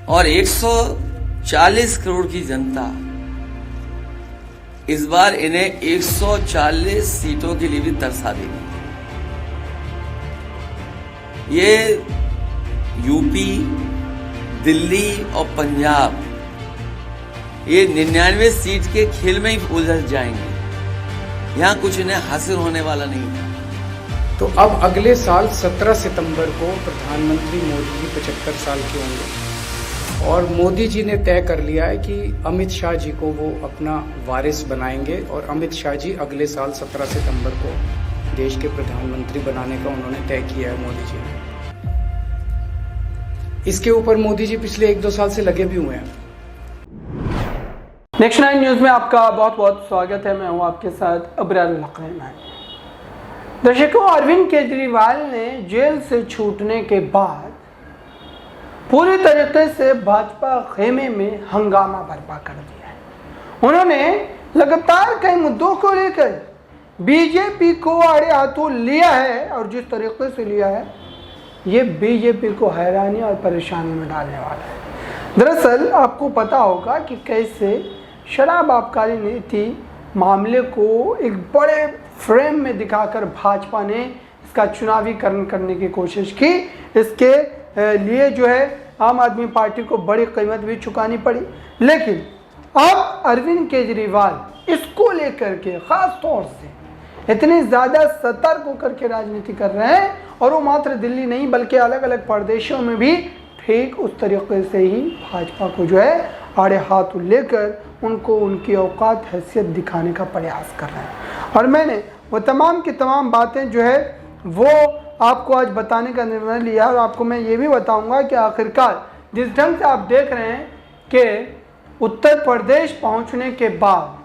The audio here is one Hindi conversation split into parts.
और 140 करोड़ की जनता इस बार इन्हें 140 सीटों के लिए भी तरसा देगी। ये यूपी, दिल्ली और पंजाब ये 99 सीट के खेल में ही उलझ जाएंगे। यहां कुछ इन्हें हासिल होने वाला नहीं है। तो अब अगले साल 17 सितंबर को प्रधानमंत्री मोदी जी 75 साल के होंगे और मोदी जी ने तय कर लिया है कि अमित शाह जी को वो अपना वारिस बनाएंगे और अमित शाह जी अगले साल 17 सितंबर को देश के प्रधानमंत्री बनाने का उन्होंने तय किया है मोदी जी ने। इसके ऊपर मोदी जी पिछले 1-2 साल से लगे भी हुए हैं। नेक्स्ट 9 न्यूज में आपका बहुत बहुत स्वागत है। मैं हूं आपके साथ अबरार रहमान। दर्शकों, अरविंद केजरीवाल ने जेल से छूटने के बाद पूरी तरीके से भाजपा खेमे में हंगामा बर्पा कर दिया है। उन्होंने लगातार कई मुद्दों को लेकर बीजेपी को आड़े हाथों लिया है और जिस तरीके से लिया है ये बीजेपी को हैरानी और परेशानी में डालने वाला है। दरअसल आपको पता होगा कि कैसे शराब आबकारी नीति मामले को एक बड़े फ्रेम में दिखाकर भाजपा ने इसका चुनावीकरण करने की कोशिश की। इसके लिए जो है आम आदमी पार्टी को बड़ी कीमत भी चुकानी पड़ी। लेकिन अब अरविंद केजरीवाल इसको लेकर के खास तौर से इतने ज़्यादा सतर्क होकर के राजनीति कर रहे हैं और वो मात्र दिल्ली नहीं बल्कि अलग अलग प्रदेशों में भी ठीक उस तरीके से ही भाजपा को जो है आड़े हाथ लेकर उनको उनकी औकात हैसियत दिखाने का प्रयास कर रहे हैं। और मैंने वो तमाम की तमाम बातें जो है वो आपको आज बताने का निर्णय लिया और आपको मैं ये भी बताऊंगा कि आखिरकार जिस ढंग से आप देख रहे हैं कि उत्तर प्रदेश पहुंचने के बाद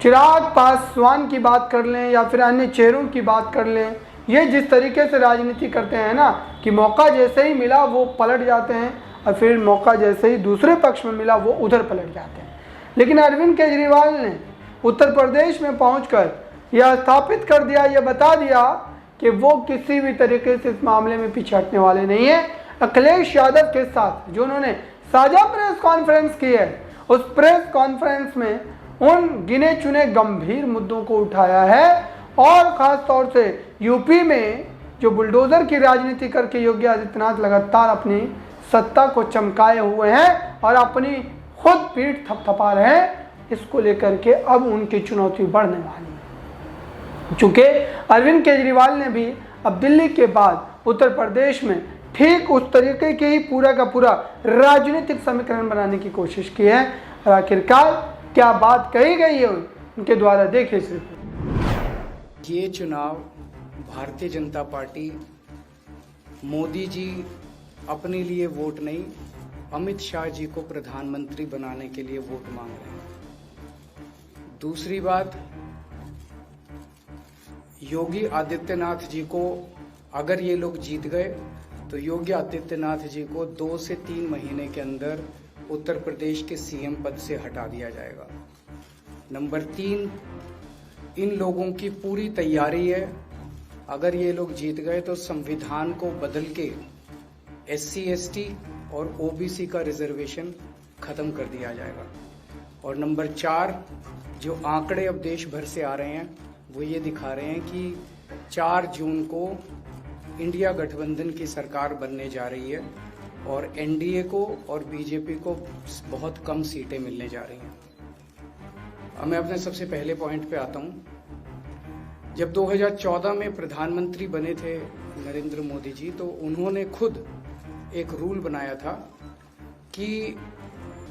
चिराग पासवान की बात कर लें या फिर अन्य चेहरों की बात कर लें, ये जिस तरीके से राजनीति करते हैं ना कि मौका जैसे ही मिला वो पलट जाते हैं और फिर मौका जैसे ही दूसरे पक्ष में मिला वो उधर पलट जाते हैं। लेकिन अरविंद केजरीवाल ने उत्तर प्रदेश में पहुंचकर यह स्थापित कर दिया, यह बता दिया कि वो किसी भी तरीके से इस मामले में पीछे हटने वाले नहीं है। अखिलेश यादव के साथ जो उन्होंने साझा प्रेस कॉन्फ्रेंस की है उस प्रेस कॉन्फ्रेंस में उन गिने चुने गंभीर मुद्दों को उठाया है और ख़ास तौर से यूपी में जो बुलडोज़र की राजनीति करके योगी आदित्यनाथ लगातार अपनी सत्ता को चमकाए हुए हैं और अपनी खुद पीठ थपथपा रहे हैं, इसको लेकर के अब उनकी चुनौती बढ़ने वाली है। चूँकि अरविंद केजरीवाल ने भी अब दिल्ली के बाद उत्तर प्रदेश में ठीक उस तरीके के ही पूरा का पूरा राजनीतिक समीकरण बनाने की कोशिश की है और आखिरकार क्या बात कही गई है उनके द्वारा, देखिए सिर्फ। ये चुनाव भारतीय जनता पार्टी मोदी जी अपने लिए वोट नहीं अमित शाह जी को प्रधानमंत्री बनाने के लिए वोट मांग रहे हैं। दूसरी बात, योगी आदित्यनाथ जी को अगर ये लोग जीत गए तो योगी आदित्यनाथ जी को 2 से 3 महीने के अंदर उत्तर प्रदेश के सीएम पद से हटा दिया जाएगा। नंबर 3, इन लोगों की पूरी तैयारी है, अगर ये लोग जीत गए तो संविधान को बदल के SC ST और OBC का रिजर्वेशन खत्म कर दिया जाएगा। और नंबर 4, जो आंकड़े अब देश भर से आ रहे हैं वो ये दिखा रहे हैं कि 4 जून को इंडिया गठबंधन की सरकार बनने जा रही है और NDA को और बीजेपी को बहुत कम सीटें मिलने जा रही हैं। अब मैं अपने सबसे पहले पॉइंट पे आता हूँ। जब 2014 में प्रधानमंत्री बने थे नरेंद्र मोदी जी तो उन्होंने खुद एक रूल बनाया था कि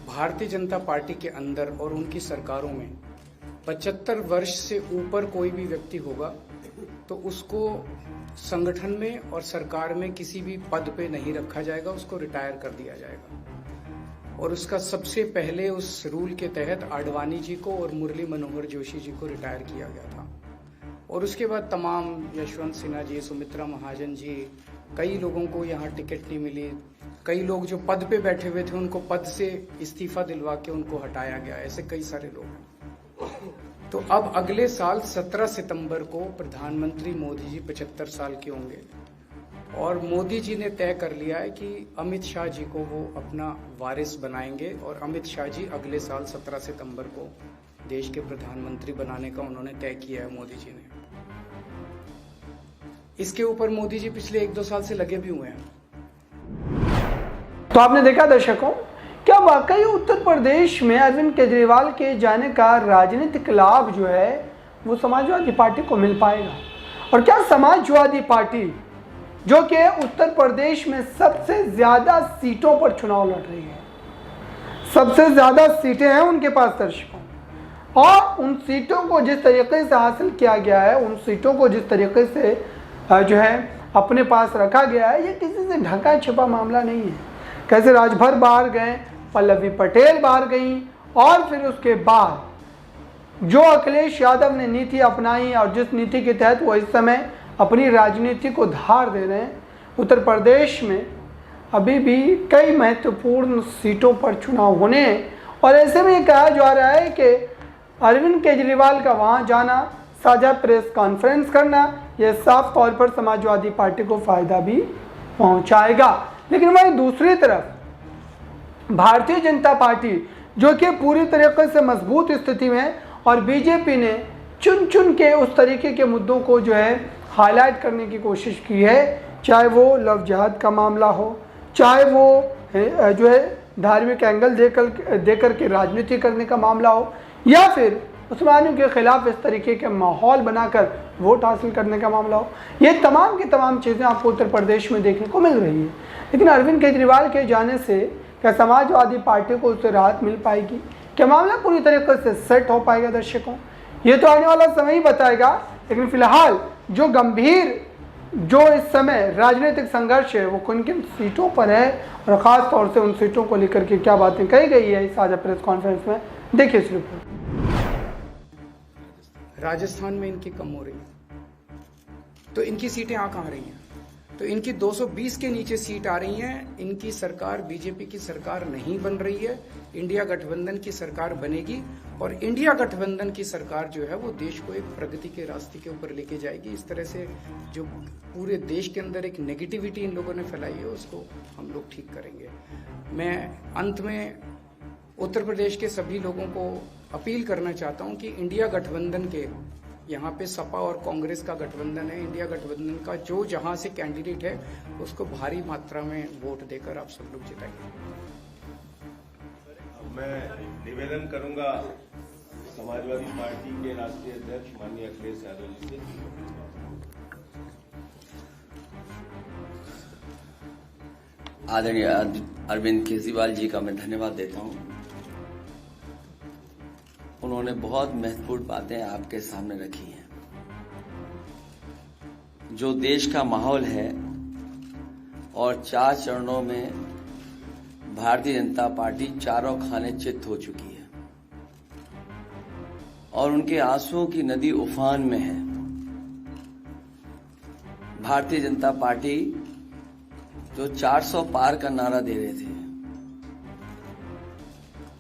भारतीय जनता पार्टी के अंदर और उनकी सरकारों में 75 वर्ष से ऊपर कोई भी व्यक्ति होगा तो उसको संगठन में और सरकार में किसी भी पद पे नहीं रखा जाएगा, उसको रिटायर कर दिया जाएगा। और उसका सबसे पहले उस रूल के तहत आडवाणी जी को और मुरली मनोहर जोशी जी को रिटायर किया गया था। और उसके बाद तमाम यशवंत सिन्हा जी, सुमित्रा महाजन जी, कई लोगों को यहाँ टिकट नहीं मिली, कई लोग जो पद पे बैठे हुए थे उनको पद से इस्तीफा दिलवा के उनको हटाया गया, ऐसे कई सारे लोग हैं। तो अब अगले साल 17 सितंबर को प्रधानमंत्री मोदी जी 75 साल के होंगे और मोदी जी ने तय कर लिया है कि अमित शाह जी को वो अपना वारिस बनाएंगे और अमित शाह जी अगले साल 17 सितंबर को देश के प्रधानमंत्री बनाने का उन्होंने तय किया है मोदी जी ने। इसके ऊपर मोदी जी पिछले 1-2 साल से लगे भी हुए हैं। तो आपने देखा दर्शकों, क्या वाकई उत्तर प्रदेश में अरविंद केजरीवाल के जाने का राजनीतिक लाभ जो है वो समाजवादी पार्टी को मिल पाएगा? और क्या समाजवादी पार्टी, जो कि उत्तर प्रदेश में सबसे ज्यादा सीटों पर चुनाव लड़ रही है, सबसे ज्यादा सीटें हैं उनके पास दर्शकों, और उन सीटों को जिस तरीके से हासिल किया गया है, उन सीटों को जिस तरीके से जो है अपने पास रखा गया है, ये किसी से ढका छिपा मामला नहीं है। कैसे राजभर बाहर गए, पल्लवी पटेल बाहर गई, और फिर उसके बाद जो अखिलेश यादव ने नीति अपनाई और जिस नीति के तहत वो इस समय अपनी राजनीति को धार दे रहे हैं, उत्तर प्रदेश में अभी भी कई महत्वपूर्ण सीटों पर चुनाव होने हैं। और ऐसे में कहा जा रहा है कि अरविंद केजरीवाल का वहां जाना, साझा प्रेस कॉन्फ्रेंस करना, यह साफ तौर पर समाजवादी पार्टी को फायदा भी पहुंचाएगा। लेकिन वहीं दूसरी तरफ भारतीय जनता पार्टी, जो कि पूरी तरीके से मजबूत स्थिति में है, और बीजेपी ने चुन चुन के उस तरीके के मुद्दों को जो है हाईलाइट करने की कोशिश की है, चाहे वो लव जिहाद का मामला हो, चाहे वो जो है धार्मिक एंगल देकर के राजनीति करने का मामला हो, या फिर मुसलमानों के खिलाफ इस तरीके के माहौल बनाकर वोट हासिल करने का मामला हो। ये तमाम की तमाम चीज़ें आपको उत्तर प्रदेश में देखने को मिल रही है। लेकिन अरविंद केजरीवाल के जाने से क्या समाजवादी पार्टी को उससे राहत मिल पाएगी? क्या मामला पूरी तरीके से सेट हो पाएगा दर्शकों? ये तो आने वाला समय ही बताएगा। लेकिन फिलहाल जो गंभीर जो इस समय राजनीतिक संघर्ष है वो किन किन सीटों पर है, और ख़ास तौर से उन सीटों को लेकर के क्या बातें कही गई है इस साझा प्रेस कॉन्फ्रेंस में, देखिए इस रिपोर्ट। राजस्थान में इनकी कम हो रही है, तो इनकी सीटें आ कहाँ रही हैं? तो इनकी 220 के नीचे सीट आ रही हैं। इनकी सरकार बीजेपी की सरकार नहीं बन रही है, इंडिया गठबंधन की सरकार बनेगी, और इंडिया गठबंधन की सरकार जो है वो देश को एक प्रगति के रास्ते के ऊपर लेके जाएगी। इस तरह से जो पूरे देश के अंदर एक नेगेटिविटी इन लोगों ने फैलाई है उसको हम लोग ठीक करेंगे। मैं अंत में उत्तर प्रदेश के सभी लोगों को अपील करना चाहता हूं कि इंडिया गठबंधन के, यहाँ पे सपा और कांग्रेस का गठबंधन है, इंडिया गठबंधन का जो जहां से कैंडिडेट है उसको भारी मात्रा में वोट देकर आप सब लोग जिताइए। मैं निवेदन करूंगा समाजवादी पार्टी के राष्ट्रीय अध्यक्ष माननीय अखिलेश यादव जी से। आदरणीय अरविंद केजरीवाल जी का मैं धन्यवाद देता हूं। उन्होंने बहुत महत्वपूर्ण बातें आपके सामने रखी हैं। जो देश का माहौल है और 4 चरणों में भारतीय जनता पार्टी चारों खाने चित्त हो चुकी है और उनके आंसुओं की नदी उफान में है। भारतीय जनता पार्टी जो 400 पार का नारा दे रहे थे,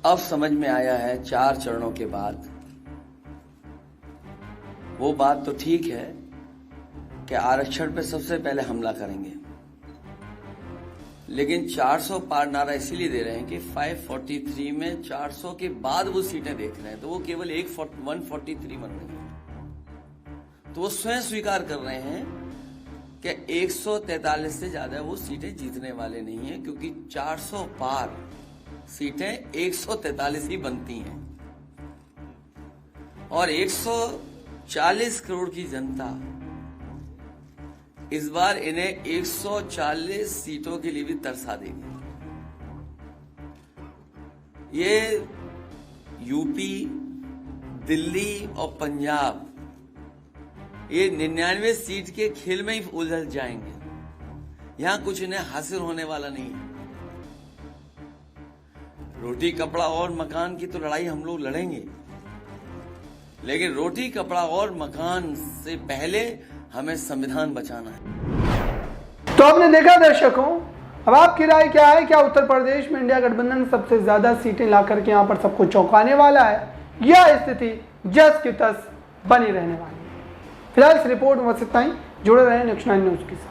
अब समझ में आया है 4 चरणों के बाद, वो बात तो ठीक है कि आरक्षण पे सबसे पहले हमला करेंगे, लेकिन 400 पार नारा इसीलिए दे रहे हैं कि 543 में 400 के बाद वो सीटें देख रहे हैं, तो वो केवल 143 बन रही है। तो वो स्वयं स्वीकार कर रहे हैं कि 143 से ज्यादा वो सीटें जीतने वाले नहीं हैं, क्योंकि 400 पार सीटें 143 ही बनती हैं और 140 करोड़ की जनता इस बार इन्हें 140 सीटों के लिए भी तरसा देगी। ये यूपी, दिल्ली और पंजाब ये 99 सीट के खेल में ही उलझ जाएंगे। यहां कुछ इन्हें हासिल होने वाला नहीं है। रोटी कपड़ा और मकान की तो लड़ाई हम लोग लड़ेंगे, लेकिन रोटी कपड़ा और मकान से पहले हमें संविधान बचाना है। तो आपने देखा दर्शकों, अब आपकी राय क्या है? क्या उत्तर प्रदेश में इंडिया गठबंधन सबसे ज्यादा सीटें ला करके यहाँ पर सबको चौंकाने वाला है, या स्थिति जस की तस बनी रहने वाली है? फिलहाल इस रिपोर्ट में बस इतना ही। जुड़े रहें नेक्स्ट 9 न्यूज के साथ।